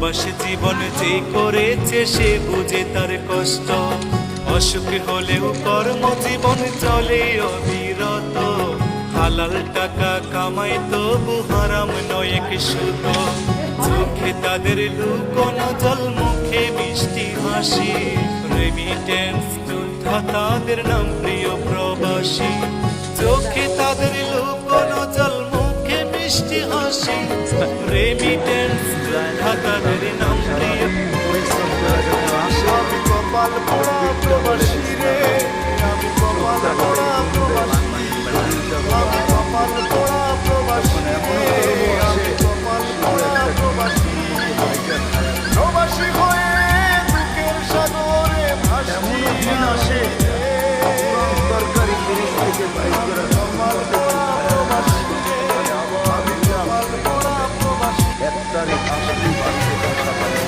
বাসে জীবন যে করেছে সে বুঝে তার কষ্ট, অসুখী হলেও কর্মজীবন চলে অবিরত। হালাল টাকা কামাই তবু হারাম নয় এক সুত, চোখে তাদের লুকোনো জল মুখে মিষ্টি হাসি। রেমিটেন্স যোদ্ধা তাদের নাম প্রিয় প্রবাসী, চোখে তাদের লুকোনো জল মুখে মিষ্টি হাসি। রেমিটেন্স যোদ্ধা তাদের নাম প্রিয়। আমি কপাল পোড়া প্রবাসী রে, আমি কপাল পোড়া প্রবাসী, আমি কপাল পোড়া প্রবাসী রে, আমি কপাল পোড়া প্রবাসী। প্রবাসী হয়ে দুঃখের সাগরে ভাসি আসে তরকারি থেকে বাইর করে কপাল পোড়া প্রবাসী রে, আমি কপাল পোড়া প্রবাসী। 1 তারিখ আসলেই বাড়ছে কথা বলে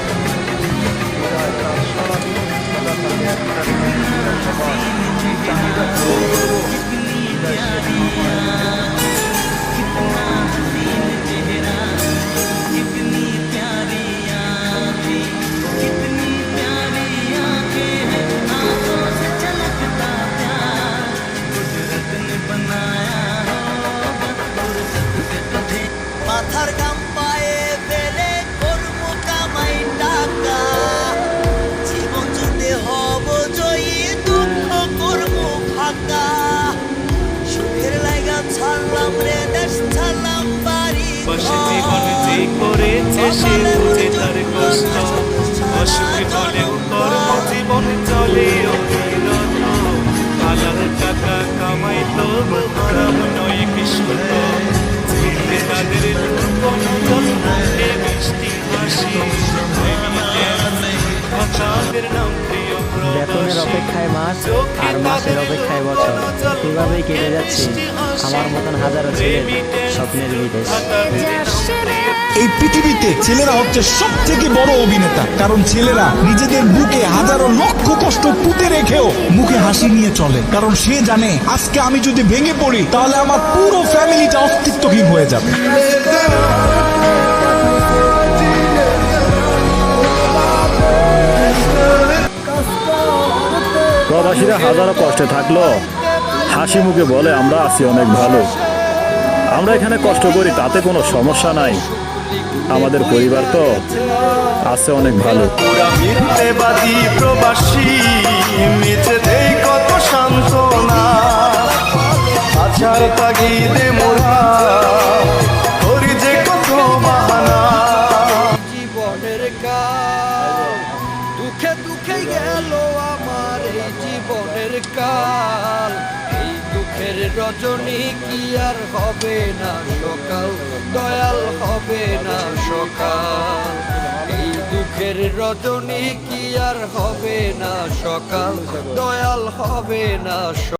মাথার গাম পায়ে ফেলে করবো কামাই টাকা, জীবন জুড়ে হব জয়ী, দুঃখ করবো ফাঁকা। সুখের লাইগা ছাড়লাম রে দেশ, ছাড়লাম বাড়ি বাসে জীবন যে করেছে সে বুঝে তার কষ্ট, অসুখী হলেও কর্মজীবন চলে অবিরত। হালাল টাকা কামাই তবু হারাম নয় কি সুত, চোখে তাদের লুকোনো জল মুখে মিষ্টি হাসি। তাদের নাম প্রিয় বেতনের প্রবাসী, অপেক্ষায় মাস আর মাসের অপেক্ষায় বছর, এভাবেই কেটে যাচ্ছে আমার মতন হাজারো ছেলের স্বপ্নের বিদেশ। এই পৃথিবীতে ছেলেরা হচ্ছে সব থেকে বড় অভিনেতা, কারণ ছেলেরা নিজেদের বুকে হাজারো লক্ষ কষ্ট পুঁতে রেখেও মুখে হাসি নিয়ে চলে, কারণ সে জানে আজকে আমি যদি ভেঙে পড়ি তাহলে আমার পুরো ফ্যামিলিটা অস্তিত্বহীন হয়ে যাবে। প্রবাসীরা হাজারো কষ্টে থাকলো হাসি মুখে বলে আমরা আছি অনেক ভালো। আমরা এখানে কষ্ট করি তাতে কোনো সমস্যা নাই, আমাদের পরিবার তো আছে অনেক ভালো। মিথ্যেবাদী প্রবাসী মিছে দেই কত সান্ত্বনা, আছার তাগিদে মোরা করি যে কত বাহানা। জীবনের কাল দুঃখে দুঃখে গেল আমার এই জীবনের কাল, এই দুঃখের রজনী কি আর হবে না সকাল, দয়াল হবে না সকাল। এই দুঃখের রজনী কি আর হবে না সকাল, দয়াল হবে না।